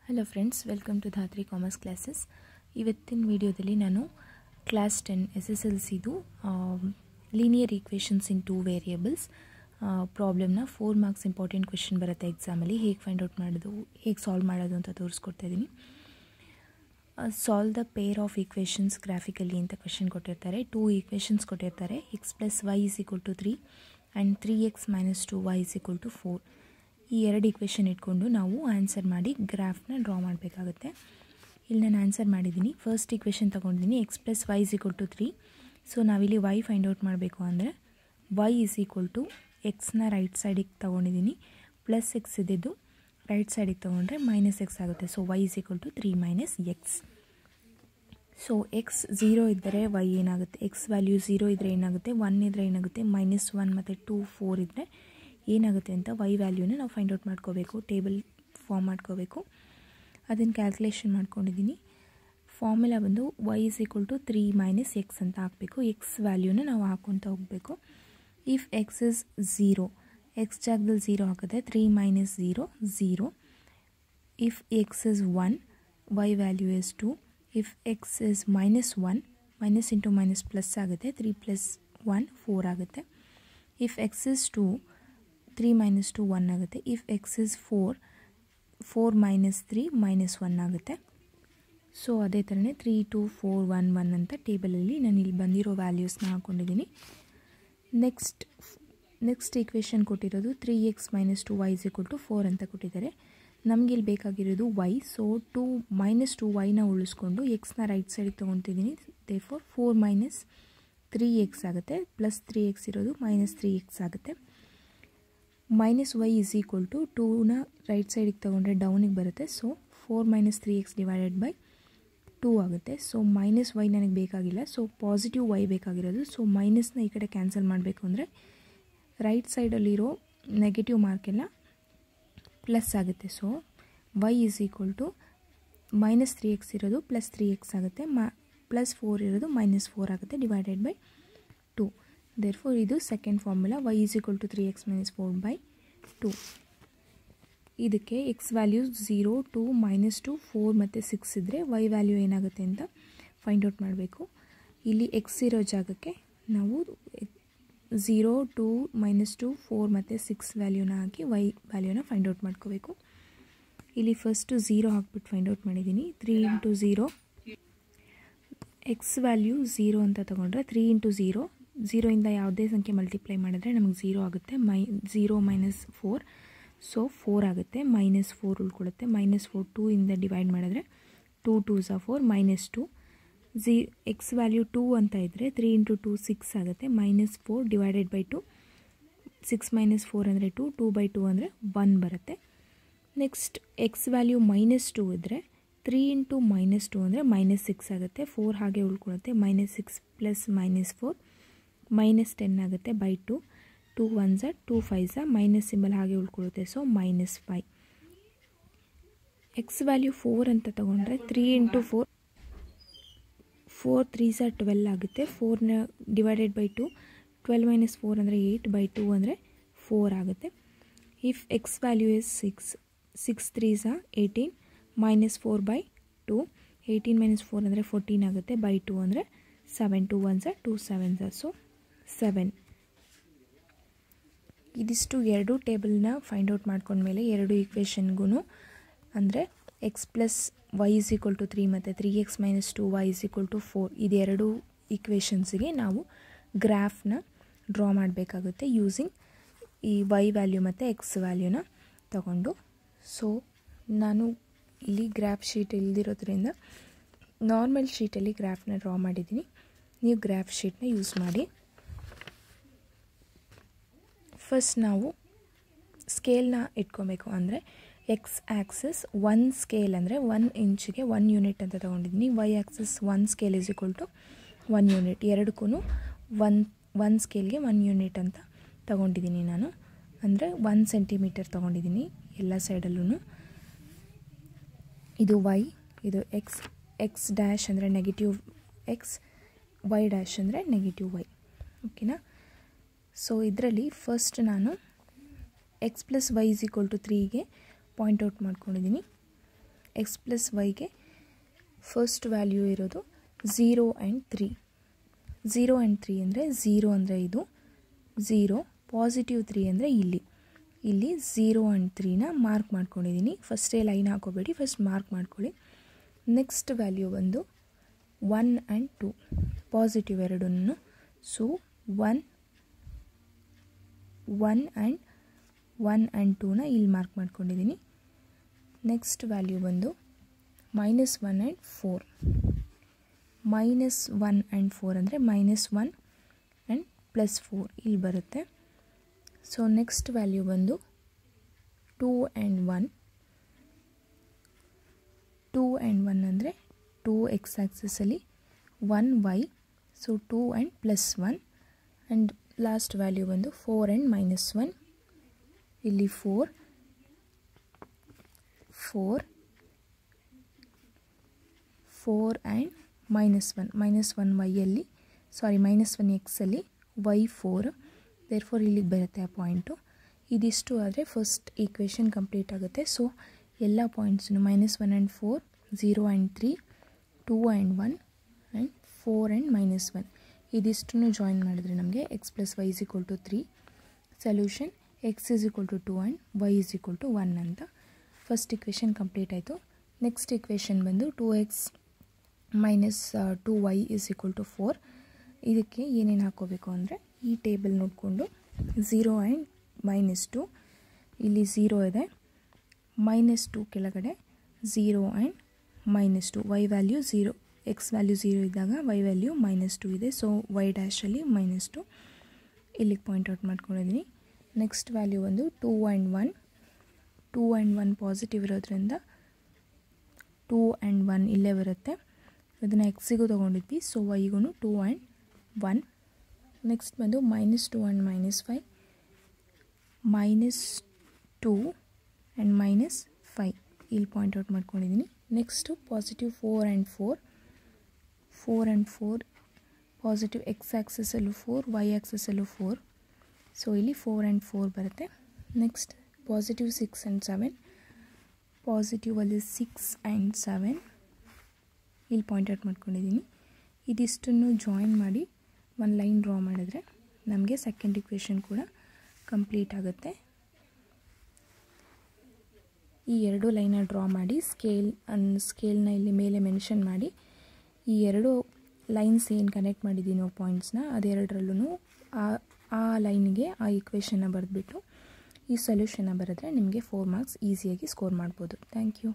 Hello friends, welcome to Dhatri commerce classes. ಇವತ್ತಿನ ವಿಡಿಯೋದಲ್ಲಿ ನಾನು ಕ್ಲಾಸ್ 10 SSLCದು ಲೀನಿಯರ್ ಈಕ್ವೇಷನ್ಸ್ ಇನ್ 2 ವೇರಿಯೇಬಲ್ಸ್ ಪ್ರಾಬ್ಲಮ್ನ 4 ಮಾರ್ಕ್ಸ್ ಇಂಪಾರ್ಟೆಂಟ್ ಕ್ವೆಶ್ಚನ್ ಬರುತ್ತೆ ಎಕ್ಸಾಮಲ್ಲಿ. ಹೇಗೆ ಫೈಂಡ್ ಔಟ್ ಮಾಡೋದು, ಹೇಗೆ ಸಾಲ್ವ್ ಮಾಡೋದು ಅಂತ ತೋರಿಸ್ಕೊಡ್ತಾ ಇದ್ದೀನಿ. Solve the pair of equations graphically ಅಂತ ಕ್ವೆಶ್ಚನ್ ಕೊಟ್ಟಿರ್ತಾರೆ. 2 ಈಕ್ವೇಷನ್ಸ್ ಕೊಟ್ಟಿರ್ತಾರೆ, x + y = 3 and 3x - 2y = 4. ಈ ಎರಡು ಈಕ್ವೇಷನ್ ಇಟ್ಕೊಂಡು ನಾವು ಆನ್ಸರ್ ಮಾಡಿ ಗ್ರಾಫ್ನ ಡ್ರಾ ಮಾಡಬೇಕಾಗುತ್ತೆ. ಇಲ್ಲಿ ನಾನು ಆನ್ಸರ್ ಮಾಡಿದ್ದೀನಿ. ಫಸ್ಟ್ ಈಕ್ವೇಷನ್ ತೊಗೊಂಡಿದ್ದೀನಿ, x + y = 3. ಸೊ ನಾವಿಲ್ಲಿ y ಫೈಂಡ್ ಔಟ್ ಮಾಡಬೇಕು ಅಂದರೆ y = ಎಕ್ಸ್ನ ರೈಟ್ ಸೈಡಿಗೆ ತೊಗೊಂಡಿದ್ದೀನಿ, ಪ್ಲಸ್ ಎಕ್ಸ್ ಇದ್ದಿದ್ದು ರೈಟ್ ಸೈಡಿಗೆ ತೊಗೊಂಡ್ರೆ -x ಆಗುತ್ತೆ. So y = 3 - x. So x 0 ಇದ್ದರೆ y ಏನಾಗುತ್ತೆ, x ವ್ಯಾಲ್ಯೂ 0 ಇದ್ದರೆ ಏನಾಗುತ್ತೆ, 1 ಇದ್ದರೆ ಏನಾಗುತ್ತೆ, -1 ಮತ್ತು 2 4 ಇದ್ದರೆ ಏನಾಗುತ್ತೆ ಅಂತ y ವ್ಯಾಲ್ಯೂನ ನಾವು ಫೈಂಡ್ ಔಟ್ ಮಾಡ್ಕೋಬೇಕು. ಟೇಬಲ್ ಫಾರ್ಮ್ ಮಾಡ್ಕೋಬೇಕು. ಅದನ್ನು ಕ್ಯಾಲ್ಕುಲೇಷನ್ ಮಾಡ್ಕೊಂಡಿದ್ದೀನಿ. ಫಾರ್ಮುಲಾ ಬಂದು y = 3 - x ಅಂತ ಹಾಕಬೇಕು. x ವ್ಯಾಲ್ಯೂನ ನಾವು ಹಾಕ್ಕೊತ ಹೋಗಬೇಕು. ಇಫ್ x ಇಸ್ 0, x ಜಾಗದಲ್ಲಿ 0 ಹಾಕಿದ್ರೆ 3 - 0 0. If x is 1, y value is 2. If x is -1, minus into minus plus ಆಗುತ್ತೆ, 3 + 1 4 ಆಗುತ್ತೆ. ಇಫ್ x ಇಸ್ 2, 3 - 2 1 ಆಗುತ್ತೆ. ಇಫ್ x ಇಸ್ 4, 4 - 3 -1 ಆಗುತ್ತೆ. ಸೊ ಅದೇ ಥರನೇ 3 2 4 1 1 ಅಂತ ಟೇಬಲಲ್ಲಿ ನಾನು ಇಲ್ಲಿ ಬಂದಿರೋ ವ್ಯಾಲ್ಯೂಸ್ನ ಹಾಕ್ಕೊಂಡಿದ್ದೀನಿ. ನೆಕ್ಸ್ಟ್ ಈಕ್ವೇಷನ್ ಕೊಟ್ಟಿರೋದು 3x - 2y = 4 ಅಂತ ಕೊಟ್ಟಿದ್ದಾರೆ. ನಮಗೆ ಇಲ್ಲಿ ಬೇಕಾಗಿರೋದು y. ಸೊ 2 - 2y ಉಳಿಸ್ಕೊಂಡು ಎಕ್ಸ್ನ ರೈಟ್ ಸೈಡಿಗೆ ತೊಗೊತಿದ್ದೀನಿ. ದೇರ್ಫೋರ್ 4 - 3x ಆಗುತ್ತೆ, ಪ್ಲಸ್ 3x ಇರೋದು -3x ಆಗುತ್ತೆ. -y = 2ನ ರೈಟ್ ಸೈಡಿಗೆ ತೊಗೊಂಡ್ರೆ ಡೌನಿಗೆ ಬರುತ್ತೆ. ಸೊ 4 - 3x / 2 ಆಗುತ್ತೆ. ಸೊ -y ನನಗೆ ಬೇಕಾಗಿಲ್ಲ, ಸೊ ಪಾಸಿಟಿವ್ y ಬೇಕಾಗಿರೋದು. ಸೊ ಮೈನಸ್ನ ಈ ಕಡೆ ಕ್ಯಾನ್ಸಲ್ ಮಾಡಬೇಕು ಅಂದರೆ ರೈಟ್ ಸೈಡಲ್ಲಿರೋ ನೆಗೆಟಿವ್ ಮಾರ್ಕೆಲ್ಲ ಪ್ಲಸ್ ಆಗುತ್ತೆ. ಸೊ y = -3x ಇರೋದು ಪ್ಲಸ್ 3x ಆಗುತ್ತೆ, ಪ್ಲಸ್ 4 ಇರೋದು -4 ಆಗುತ್ತೆ, / 2. ದೇರ್ಫೋರ್ ಇದು ಸೆಕೆಂಡ್ ಫಾರ್ಮುಲಾ, y = 3x - 4/2. ಇದಕ್ಕೆ x ವ್ಯಾಲ್ಯೂ 0 2 -2 4 ಮತ್ತು 6 ಇದ್ದರೆ y ವ್ಯಾಲ್ಯೂ ಏನಾಗುತ್ತೆ ಅಂತ ಫೈಂಡ್ ಔಟ್ ಮಾಡಬೇಕು. ಇಲ್ಲಿ x ಇರೋ ಜಾಗಕ್ಕೆ ನಾವು 0 2 -2 4 ಮತ್ತು 6 ವ್ಯಾಲ್ಯೂನ ಹಾಕಿ y ವ್ಯಾಲ್ಯೂನ ಫೈಂಡ್ ಔಟ್ ಮಾಡ್ಕೋಬೇಕು. ಇಲ್ಲಿ ಫಸ್ಟು 0 ಹಾಕ್ಬಿಟ್ಟು ಫೈಂಡ್ ಔಟ್ ಮಾಡಿದ್ದೀನಿ. 3 × 0, x ವ್ಯಾಲ್ಯೂ 0 ಅಂತ ತೊಗೊಂಡ್ರೆ 3 × 0, 0ಇಂದ ಯಾವುದೇ ಸಂಖ್ಯೆ ಮಲ್ಟಿಪ್ಲೈ ಮಾಡಿದ್ರೆ ನಮಗೆ 0 ಆಗುತ್ತೆ. 0 - 4, ಸೊ 4 ಆಗುತ್ತೆ. -4 ಉಳ್ಕೊಳ್ಳುತ್ತೆ. -4 2ಇಂದ ಡಿವೈಡ್ ಮಾಡಿದ್ರೆ 2 2s are 4 -2. x ವ್ಯಾಲ್ಯೂ 2 ಅಂತ ಇದ್ದರೆ 3 × 2 6 ಆಗುತ್ತೆ. -4 / 2, 6 - 4 ಅಂದರೆ 2, 2/2 ಅಂದರೆ 1 ಬರುತ್ತೆ. ನೆಕ್ಸ್ಟ್ x ವ್ಯಾಲ್ಯೂ -2 ಇದ್ದರೆ 3 × -2 ಅಂದರೆ -6 ಆಗುತ್ತೆ. 4 ಹಾಗೆ ಉಳ್ಕೊಳ್ಳುತ್ತೆ. -6 + -4 -10 ಆಗುತ್ತೆ /2. 2 1s are 2 5s are minus symbol ಹಾಗೆ ಉಳ್ಕೊಳ್ಳುತ್ತೆ. ಸೊ -5. x ವ್ಯಾಲ್ಯೂ 4 ಅಂತ ತೊಗೊಂಡ್ರೆ 3 × 4, 4 3s are 12 ಆಗುತ್ತೆ. 4ನ / 2, 12 - 4 ಅಂದರೆ 8/2 ಅಂದರೆ 4 ಆಗುತ್ತೆ. If x value is 6, 6 3s are 18 -4/2, 18 - 4 ಅಂದರೆ 14 ಆಗುತ್ತೆ, /2 ಅಂದರೆ 7, 2 1s are 2 7s are, so 7. ಇದಿಷ್ಟು ಎರಡು ಟೇಬಲ್ನ ಫೈಂಡ್ ಔಟ್ ಮಾಡ್ಕೊಂಡ್ಮೇಲೆ ಎರಡು ಈಕ್ವೇಷನ್ಗೂ ಅಂದರೆ x + y = 3 ಮತ್ತು 3x - 2y = 4 ಇದೆರಡು ಈಕ್ವೇಷನ್ಸಿಗೆ ನಾವು ಗ್ರಾಫ್ನ ಡ್ರಾ ಮಾಡಬೇಕಾಗುತ್ತೆ ಯೂಸಿಂಗ್ ಈ y ವ್ಯಾಲ್ಯೂ ಮತ್ತು x ವ್ಯಾಲ್ಯೂನ ತಗೊಂಡು. ಸೊ ನಾನು ಇಲ್ಲಿ ಗ್ರಾಫ್ ಶೀಟ್ ಇಲ್ದಿರೋದ್ರಿಂದ ನಾರ್ಮಲ್ ಶೀಟಲ್ಲಿ ಗ್ರಾಫ್ನ ಡ್ರಾ ಮಾಡಿದ್ದೀನಿ. ನೀವು ಗ್ರಾಫ್ ಶೀಟ್ನ ಯೂಸ್ ಮಾಡಿ. ಫಸ್ಟ್ ನಾವು ಸ್ಕೇಲ್ನ ಇಟ್ಕೊಬೇಕು. ಅಂದರೆ ಎಕ್ಸ್ ಆ್ಯಕ್ಸಸ್ 1 ಸ್ಕೇಲ್ ಅಂದರೆ 1 ಇಂಚಿಗೆ 1 ಯೂನಿಟ್ ಅಂತ ತೊಗೊಂಡಿದ್ದೀನಿ. y access 1 scale = 1 unit. ಎರಡಕ್ಕೂ 1 ಸ್ಕೇಲ್ಗೆ 1 ಯೂನಿಟ್ ಅಂತ ತೊಗೊಂಡಿದ್ದೀನಿ ನಾನು. ಅಂದರೆ 1 ಸೆಂಟಿಮೀಟರ್ ತೊಗೊಂಡಿದ್ದೀನಿ ಎಲ್ಲ ಸೈಡಲ್ಲೂ. ಇದು y, ಇದು x ಡ್ಯಾಶ್ ಅಂದರೆ ನೆಗೆಟಿವ್ x, y ಡ್ಯಾಶ್ ಅಂದರೆ ನೆಗೆಟಿವ್ y. ಓಕೆನಾ? ಸೊ ಇದರಲ್ಲಿ ಫಸ್ಟ್ ನಾನು x + y = 3ಗೆ ಪಾಯಿಂಟ್ ಔಟ್ ಮಾಡ್ಕೊಂಡಿದ್ದೀನಿ. ಎಕ್ಸ್ ಪ್ಲಸ್ ವೈಗೆ ಫಸ್ಟ್ ವ್ಯಾಲ್ಯೂ ಇರೋದು 0 ಆ್ಯಂಡ್ 3. 0 ಆ್ಯಂಡ್ 3 ಅಂದರೆ 0 ಅಂದರೆ ಇದು 0, ಪಾಸಿಟಿವ್ 3 ಅಂದರೆ ಇಲ್ಲಿ 0 ಆ್ಯಂಡ್ 3ನ ಮಾರ್ಕ್ ಮಾಡ್ಕೊಂಡಿದ್ದೀನಿ. ಫಸ್ಟೇ ಲೈನ್ ಹಾಕೋಬೇಡಿ, ಫಸ್ಟ್ ಮಾರ್ಕ್ ಮಾಡ್ಕೊಳ್ಳಿ. ನೆಕ್ಸ್ಟ್ ವ್ಯಾಲ್ಯೂ ಬಂದು 1 ಆ್ಯಂಡ್ 2 ಪಾಸಿಟಿವ್ ಎರಡನ್ನೂ. ಸೊ 1 ಆ್ಯಂಡ್ 2ನ ಇಲ್ಲಿ ಮಾರ್ಕ್ ಮಾಡ್ಕೊಂಡಿದ್ದೀನಿ. ನೆಕ್ಸ್ಟ್ ವ್ಯಾಲ್ಯೂ ಬಂದು -1 ಆ್ಯಂಡ್ 4. -1 ಆ್ಯಂಡ್ 4 ಅಂದರೆ -1 ಆ್ಯಂಡ್ +4 ಇಲ್ಲಿ ಬರುತ್ತೆ. ಸೊ ನೆಕ್ಸ್ಟ್ ವ್ಯಾಲ್ಯೂ ಬಂದು 2 ಆ್ಯಂಡ್ 1. 2 ಆ್ಯಂಡ್ 1 ಅಂದರೆ 2 ಎಕ್ಸ್ ಆ್ಯಕ್ಸಸಲ್ಲಿ 1 y. So 2 and +1 and last value ಬಂದು 4 ಆ್ಯಂಡ್ -1. ಇಲ್ಲಿ 4 ಆ್ಯಂಡ್ -1 ವೈಯಲ್ಲಿ -1 ಎಕ್ಸಲ್ಲಿ ವೈ 4. ದೇರ್ಫೋರ್ ಇಲ್ಲಿಗೆ ಬರುತ್ತೆ ಆ ಪಾಯಿಂಟು. ಇದಿಷ್ಟು ಆದರೆ ಫಸ್ಟ್ ಈಕ್ವೇಷನ್ ಕಂಪ್ಲೀಟ್ ಆಗುತ್ತೆ. ಸೊ ಎಲ್ಲ ಪಾಯಿಂಟ್ಸನ್ನು -1 and 4, 0 and 3, 2 and 1 and 4 and -1 ಇದಿಷ್ಟನ್ನು ಜಾಯಿನ್ ಮಾಡಿದ್ರೆ ನಮಗೆ x + y = 3. Solution x = 2 and y = 1 ಅಂತ. ಫಸ್ಟ್ ಇಕ್ವೇಷನ್ ಕಂಪ್ಲೀಟ್ ಆಯಿತು. ನೆಕ್ಸ್ಟ್ ಇಕ್ವೇಷನ್ ಬಂದು 2x - 2y = 4. ಇದಕ್ಕೆ ಏನೇನು ಹಾಕೋಬೇಕು ಅಂದರೆ ಈ ಟೇಬಲ್ ನೋಡಿಕೊಂಡು 0 ಆ್ಯಂಡ್ -2 ಇಲ್ಲಿ 0 ಇದೆ, -2 ಕೆಳಗಡೆ 0 and -2 y value 0, x value 0 ಇದ್ದಾಗ y ವ್ಯಾಲ್ಯೂ -2 ಇದೆ. ಸೊ y ಡ್ಯಾಶಲ್ಲಿ -2 ಇಲ್ಲಿಗೆ ಪಾಯಿಂಟ್ಔಟ್ ಮಾಡ್ಕೊಂಡಿದ್ದೀನಿ. ನೆಕ್ಸ್ಟ್ ವ್ಯಾಲ್ಯೂ ಒಂದು 2 ಆ್ಯಂಡ್ 1. 2 ಆ್ಯಂಡ್ 1 ಪಾಸಿಟಿವ್ ಇರೋದ್ರಿಂದ 2 ಆ್ಯಂಡ್ 1 ಇಲ್ಲೇ ಬರುತ್ತೆ. ಅದನ್ನು ಎಕ್ಸಿಗೂ ತೊಗೊಂಡಿದ್ವಿ, ಸೊ ವೈಗೂ 2 ಆ್ಯಂಡ್ 1. ನೆಕ್ಸ್ಟ್ ಬಂದು -2 ಆ್ಯಂಡ್ -5, -2 ಆ್ಯಂಡ್ -5 ಇಲ್ಲಿ ಪಾಯಿಂಟ್ಔಟ್ ಮಾಡ್ಕೊಂಡಿದ್ದೀನಿ. Next positive 4 and 4. 4 and 4 positive x ಆ್ಯಕ್ಸಸಲ್ಲೂ 4, ವೈ ಆ್ಯಕ್ಸಸಲ್ಲೂ 4. ಸೊ ಇಲ್ಲಿ 4 ಆ್ಯಂಡ್ 4 ಬರುತ್ತೆ. Next positive 6 and 7. ಪಾಸಿಟಿವಲ್ಲಿ 6 ಆ್ಯಂಡ್ 7 ಇಲ್ಲಿ ಪಾಯಿಂಟ್ಔಟ್ ಮಾಡ್ಕೊಂಡಿದ್ದೀನಿ. ಇದಿಷ್ಟನ್ನು ಜಾಯಿನ್ ಮಾಡಿ ಒಂದು ಲೈನ್ ಡ್ರಾ ಮಾಡಿದ್ರೆ ನಮಗೆ ಸೆಕೆಂಡ್ ಇಕ್ವೇಷನ್ ಕೂಡ ಕಂಪ್ಲೀಟ್ ಆಗುತ್ತೆ. ಈ ಎರಡು ಲೈನ ಡ್ರಾ ಮಾಡಿ ಸ್ಕೇಲ್ನ ಇಲ್ಲಿ ಮೇಲೆ ಮೆನ್ಷನ್ ಮಾಡಿ ಈ ಎರಡು ಲೈನ್ಸ್ ಏನು ಕನೆಕ್ಟ್ ಮಾಡಿದ್ದೀನೋ ಪಾಯಿಂಟ್ಸ್ನ ಅದೆರಡರಲ್ಲೂ ಆ ಲೈನ್ಗೆ ಆ ಇಕ್ವೇಷನ್ನ ಬರೆದ್ಬಿಟ್ಟು ಈ ಸೊಲ್ಯೂಷನ್ನ ಬರೆದ್ರೆ ನಿಮಗೆ 4 ಮಾರ್ಕ್ಸ್ ಈಸಿಯಾಗಿ ಸ್ಕೋರ್ ಮಾಡ್ಬೋದು. Thank you.